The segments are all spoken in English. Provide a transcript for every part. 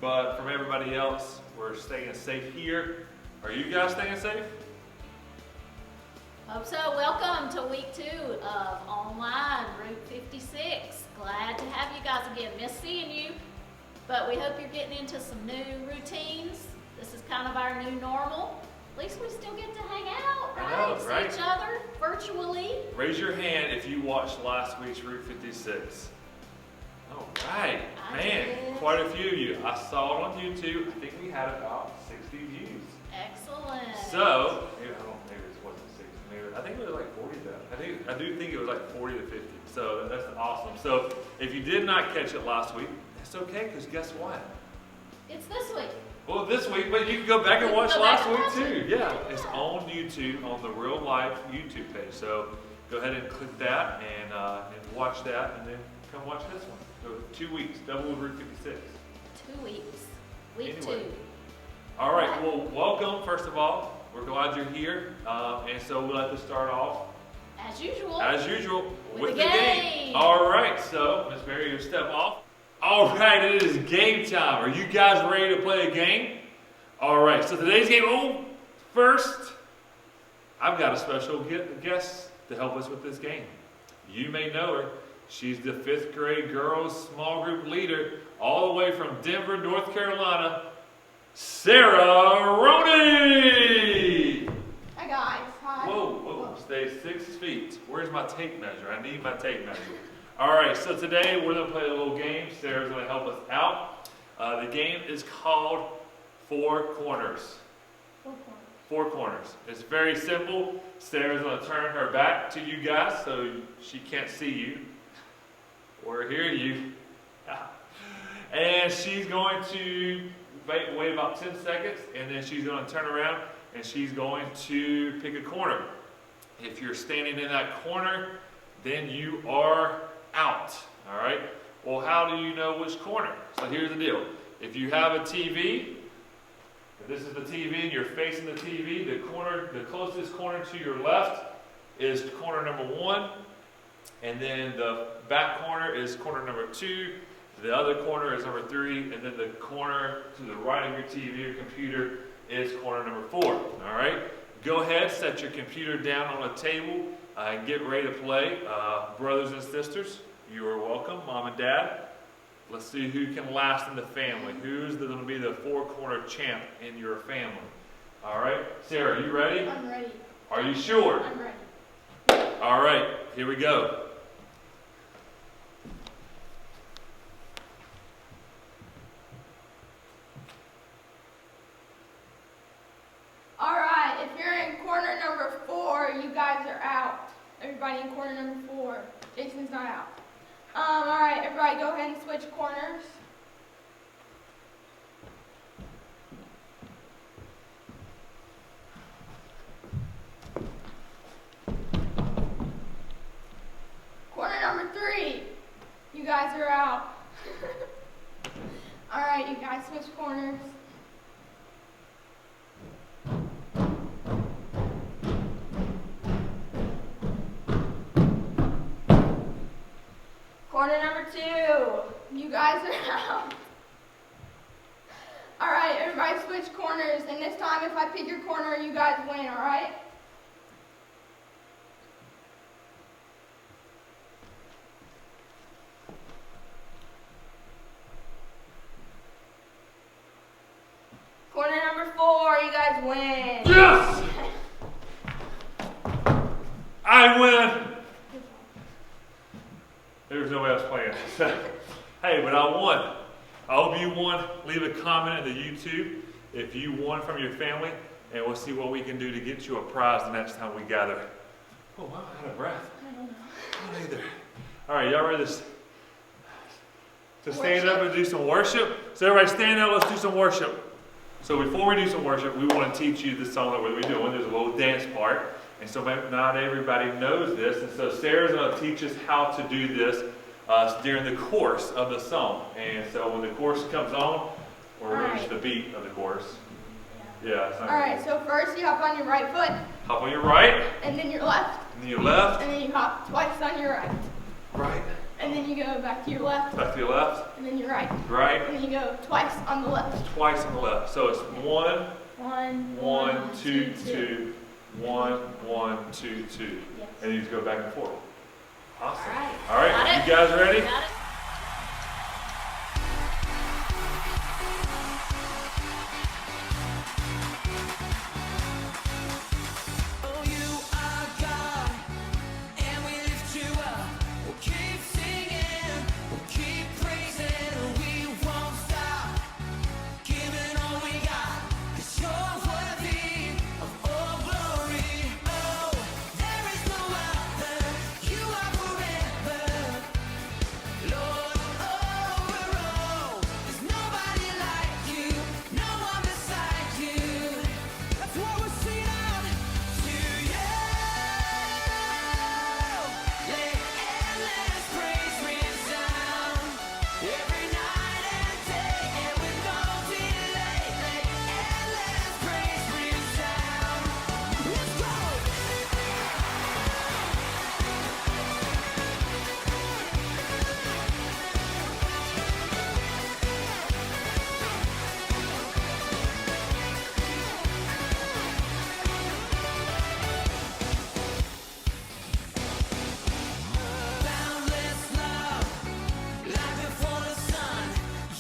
but from everybody else, we're staying safe here. Are you guys staying safe? Hope so. Welcome to week 2 of online Route 56. Glad to have you guys again. Miss seeing you, but we hope you're getting into some new routines. This is kind of our new normal. At least we still get to hang out, right? I know, right? See each other virtually. Raise your hand if you watched last week's Route 56. All right, I man, did. quite a few of you. I saw it on YouTube. I think we had about 60 views. Excellent. So, maybe it wasn't 60. Maybe I think it was like 40 though. I do think it was like 40 to 50. So that's awesome. So if you did not catch it last week, that's okay, because guess what? It's this week. Well, this week, but you can go back and You can watch go back last and week watch too. it. Yeah, Yeah. it's on YouTube, on the Real Life YouTube page. So go ahead and click that and watch that, and then come watch this one. So 2 weeks, double Route 56. 2 weeks. Week Anyway. 2. All right, well, welcome, first of all. We're glad you're here. And so we'd like to start off, As usual. with the the game. All right, so Miss Mary, you step off. All right, it is game time. Are you guys ready to play a game? All right, so today's game, first, I've got a special guest to help us with this game. You may know her. She's the 5th grade girls small group leader all the way from Denver, North Carolina, Sarah Roney. Hi guys, hi. Whoa, stay 6 feet. Where's my tape measure? I need my tape measure. All right, so today we're gonna play a little game. Sarah's gonna help us out. The game is called Four Corners. 4 corners. It's very simple. Sarah's gonna turn her back to you guys so she can't see you or hear you. And she's going to wait about 10 seconds, and then she's gonna turn around and she's going to pick a corner. If you're standing in that corner, then you are out, all right? Well, how do you know which corner? So here's the deal. If you have a TV, if this is the TV and you're facing the TV, the closest corner to your left is corner number 1, and then the back corner is corner number 2, the other corner is number 3, and then the corner to the right of your TV or computer is corner number 4, all right? Go ahead, set your computer down on a table, and get ready to play. Brothers and sisters, you are welcome. Mom and Dad, let's see who can last in the family. Who's going to be the 4-corner champ in your family? All right, Sarah, you ready? I'm ready. Are you sure? I'm ready. All right, here we go. Alright, if you're in corner number 4, you guys are out. Everybody in corner number 4. Jason's not out. Alright, everybody go ahead and switch corners. Corner number 3, you guys are out. Alright, you guys switch corners. Corner number 2, you guys are out. Alright, everybody switch corners, and this time if I pick your corner, you guys win, alright? Corner number 4, you guys win. Yes! I win. There's no way I was playing. Hey, but I won. I hope you won. Leave a comment in the YouTube if you won from your family, and we'll see what we can do to get you a prize the next time we gather. Oh, wow, I'm out of breath. I don't know. I don't either. All right, y'all ready to stand up and do some worship? So everybody stand up, let's do some worship. So before we do some worship, we want to teach you the song that we're doing. There's a little dance part. And so not everybody knows this. And so Sarah's going to teach us how to do this during the course of the song. And so when the chorus comes on, or reach the beat of the chorus. Yeah. Alright, so first you hop on your right foot. Hop on your right. And then your left. And then your left. And then you hop twice on your right. Right. And then you go back to your left, Back to your left, and then your right. right, And then you go twice on the left. twice on the left. So it's 1, One, 1, 2, 2, 1, 1, 2, 2. Yes. And you just go back and forth. Awesome. All right. All right, Got it? you guys ready? Got it? Oh, you are God, and we lift you up. We'll keep singing, we'll keep praising, we won't stop giving all we got. 'Cause you're worthy of all glory. Oh, there is no other. You are forever, Lord, over all. There's nobody like you, no one beside you. That's what we're singing out to you. Let endless praise resound every night and day, and with no delay. Let endless praise resound. Let's go. Boundless love, like before the sun.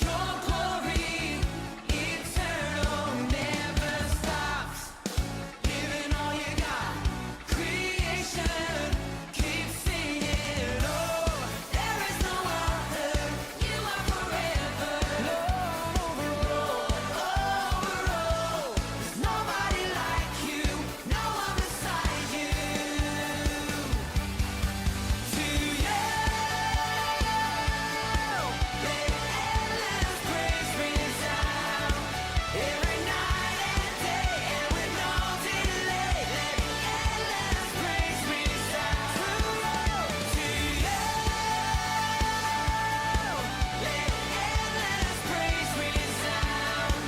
Your glory, eternal, never stops. Giving all you got, creation keeps singing. Oh, there is no other. You are forever, Lord, over all. There's nobody like you, no one beside you. To you, let endless praise resound every night and day, and with no delay. Let endless praise resound. To you, let endless praise resound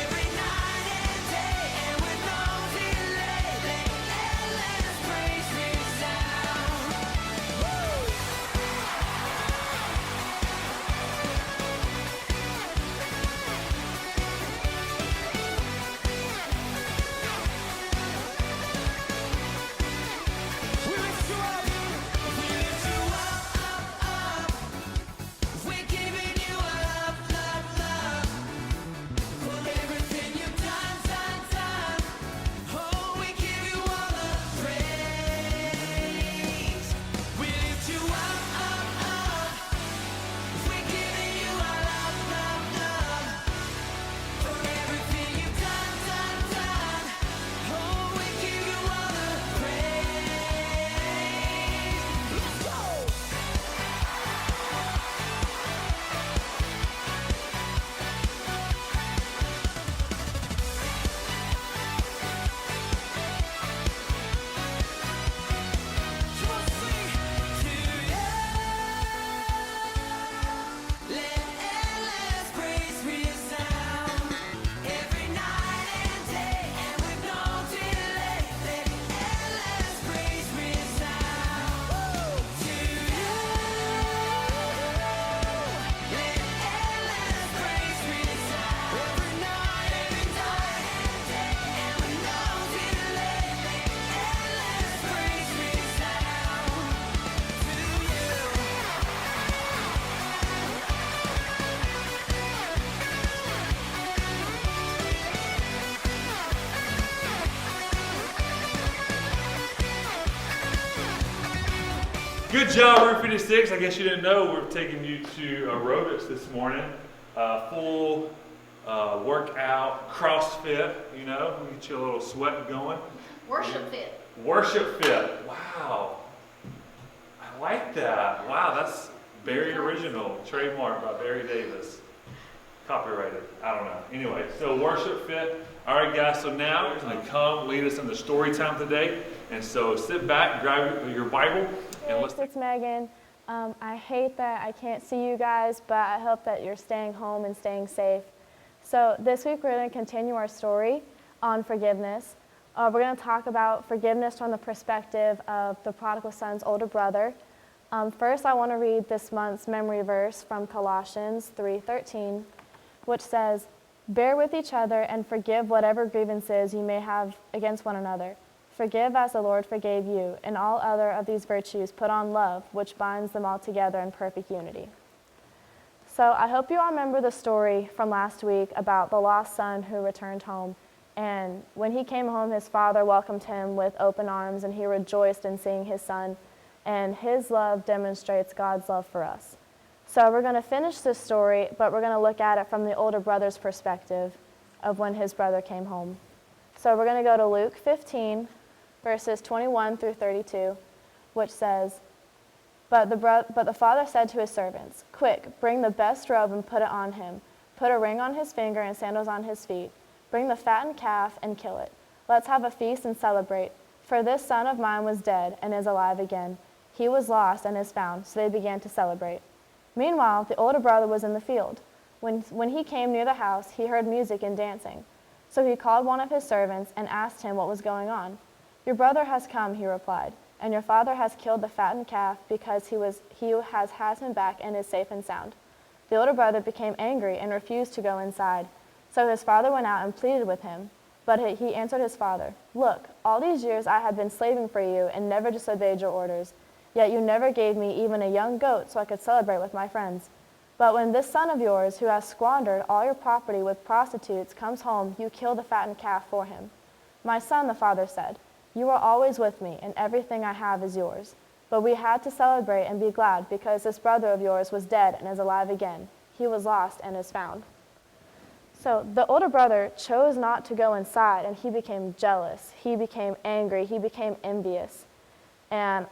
every night and day, and with no delay. Let endless praise resound. We lift you up, we lift you up. We're giving you love, love, love for everything you've done. Oh, we give you all the praise. We lift you up. We're giving you our love, love, love for everything you've done. Oh, we give you all the praise. Let's go. Come on, sing to you. Let endless praise resound every night and day, and with no delay. Let endless praise resound to you. Let endless praise resound every night and day, and with no delay. Let endless praise resound to you. Good job, Route 56. I guess you didn't know we're taking you to aerobics this morning. Full workout, CrossFit, you know, we get you a little sweat going. Worship fit. Worship fit. Wow. I like that. Wow, that's Barry original. Trademark by Barry Davis. Copyrighted. I don't know. Anyway, so worship fit. All right, guys, so now you're going to come lead us in the story time today. And so sit back, grab your Bible, and let's. It's Megan. I hate that I can't see you guys, but I hope that you're staying home and staying safe. So this week we're going to continue our story on forgiveness. We're going to talk about forgiveness from the perspective of the prodigal son's older brother. First, I want to read this month's memory verse from Colossians 3:13, which says, "Bear with each other and forgive whatever grievances you may have against one another. Forgive as the Lord forgave you, and all other of these virtues put on love, which binds them all together in perfect unity." So I hope you all remember the story from last week about the lost son who returned home. And when he came home, his father welcomed him with open arms, and he rejoiced in seeing his son. And his love demonstrates God's love for us. So we're going to finish this story, but we're going to look at it from the older brother's perspective of when his brother came home. So we're going to go to Luke 15, verses 21 through 32, which says, But the father said to his servants, "Quick, bring the best robe and put it on him. Put a ring on his finger and sandals on his feet. Bring the fattened calf and kill it. Let's have a feast and celebrate. For this son of mine was dead and is alive again. He was lost and is found." So they began to celebrate. Meanwhile, the older brother was in the field. When he came near the house, he heard music and dancing. So he called one of his servants and asked him what was going on. "Your brother has come," he replied, "and your father has killed the fattened calf because he has him back and is safe and sound." The older brother became angry and refused to go inside. So his father went out and pleaded with him. But he answered his father, "Look, all these years I have been slaving for you and never disobeyed your orders. Yet you never gave me even a young goat so I could celebrate with my friends. But when this son of yours, who has squandered all your property with prostitutes, comes home, you kill the fattened calf for him." "My son," the father said, "you are always with me, and everything I have is yours. But we had to celebrate and be glad because this brother of yours was dead and is alive again. He was lost and is found." So the older brother chose not to go inside, and he became jealous. He became angry. He became envious. And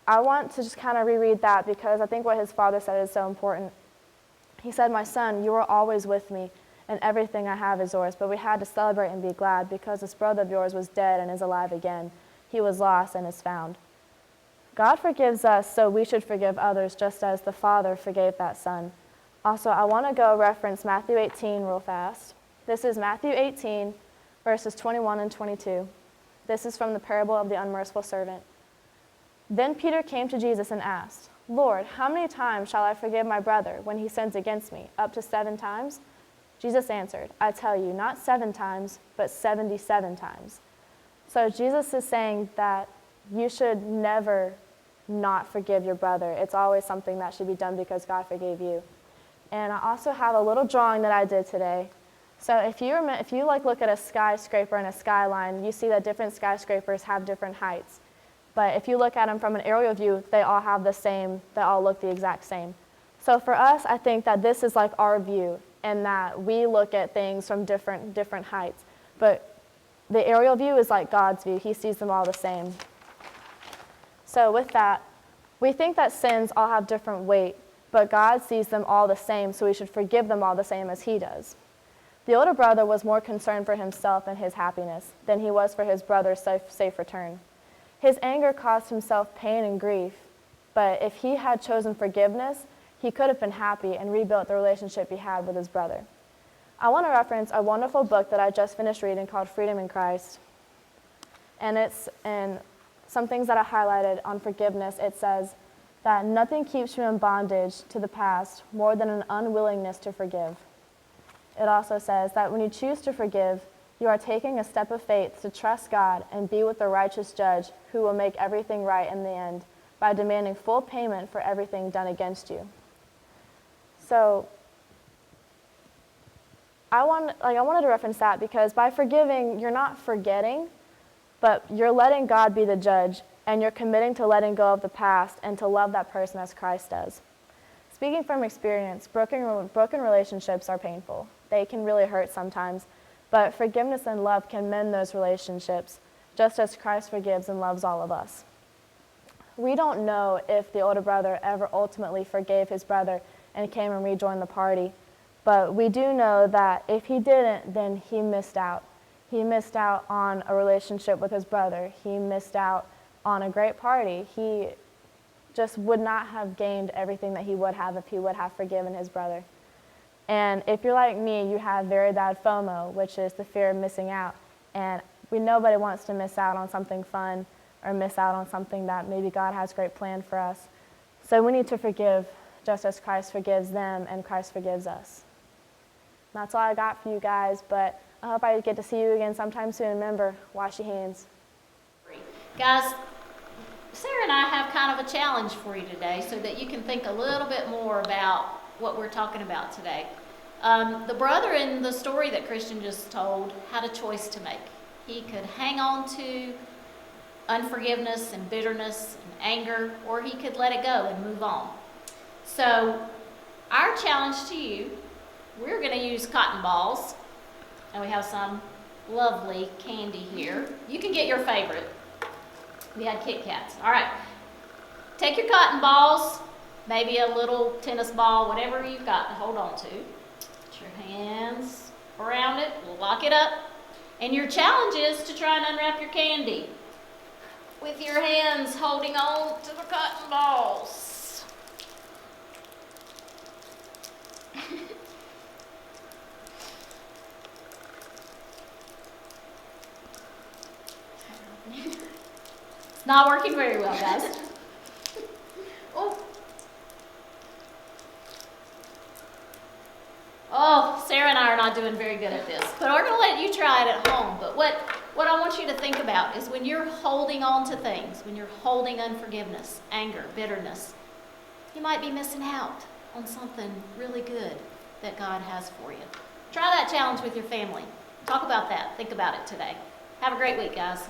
I want to just kind of reread that because I think what his father said is so important. He said, "My son, you are always with me, and everything I have is yours. But we had to celebrate and be glad because this brother of yours was dead and is alive again. He was lost and is found." God forgives us, so we should forgive others just as the father forgave that son. Also, I want to go reference Matthew 18 real fast. This is Matthew 18, verses 21 and 22. This is from the parable of the unmerciful servant. Then Peter came to Jesus and asked, "Lord, how many times shall I forgive my brother when he sins against me? Up to 7 times?" Jesus answered, "I tell you, not 7 times, but 77 times." So Jesus is saying that you should never not forgive your brother. It's always something that should be done because God forgave you. And I also have a little drawing that I did today. So if you look at a skyscraper and a skyline, you see that different skyscrapers have different heights. But if you look at them from an aerial view, they all look the exact same. So for us, I think that this is like our view, and that we look at things from different heights. But the aerial view is like God's view. He sees them all the same. So with that, we think that sins all have different weight, but God sees them all the same, so we should forgive them all the same as he does. The older brother was more concerned for himself and his happiness than he was for his brother's safe return. His anger caused himself pain and grief, but if he had chosen forgiveness, he could have been happy and rebuilt the relationship he had with his brother. I want to reference a wonderful book that I just finished reading called Freedom in Christ. And some things that I highlighted on forgiveness, it says that nothing keeps you in bondage to the past more than an unwillingness to forgive. It also says that when you choose to forgive, you are taking a step of faith to trust God and be with the righteous judge who will make everything right in the end by demanding full payment for everything done against you. So I wanted to reference that because by forgiving, you're not forgetting, but you're letting God be the judge, and you're committing to letting go of the past and to love that person as Christ does. Speaking from experience, broken relationships are painful. They can really hurt sometimes, but forgiveness and love can mend those relationships, just as Christ forgives and loves all of us. We don't know if the older brother ever ultimately forgave his brother and came and rejoined the party, but we do know that if he didn't, then he missed out. He missed out on a relationship with his brother. He missed out on a great party. He just would not have gained everything that he would have if he would have forgiven his brother. And if you're like me, you have very bad FOMO, which is the fear of missing out. And nobody wants to miss out on something fun or miss out on something that maybe God has great plan for us. So we need to forgive just as Christ forgives them and Christ forgives us. That's all I got for you guys, but I hope I get to see you again sometime soon. Remember, wash your hands. Guys, Sarah and I have kind of a challenge for you today so that you can think a little bit more about what we're talking about today. The brother in the story that Christian just told had a choice to make. He could hang on to unforgiveness and bitterness and anger, or he could let it go and move on. So our challenge to you, we're going to use cotton balls, and we have some lovely candy here. You can get your favorite. We had Kit Kats. All right. Take your cotton balls, maybe a little tennis ball, whatever you've got to hold on to. Put your hands around it, lock it up. And your challenge is to try and unwrap your candy with your hands holding on to the cotton balls. It's not working very well, guys. Oh, Sarah and I are not doing very good at this, but we're going to let you try it at home. But what I want you to think about is when you're holding on to things, when you're holding unforgiveness, anger, bitterness, you might be missing out on something really good that God has for you. Try that challenge with your family. Talk about that. Think about it today. Have a great week, guys.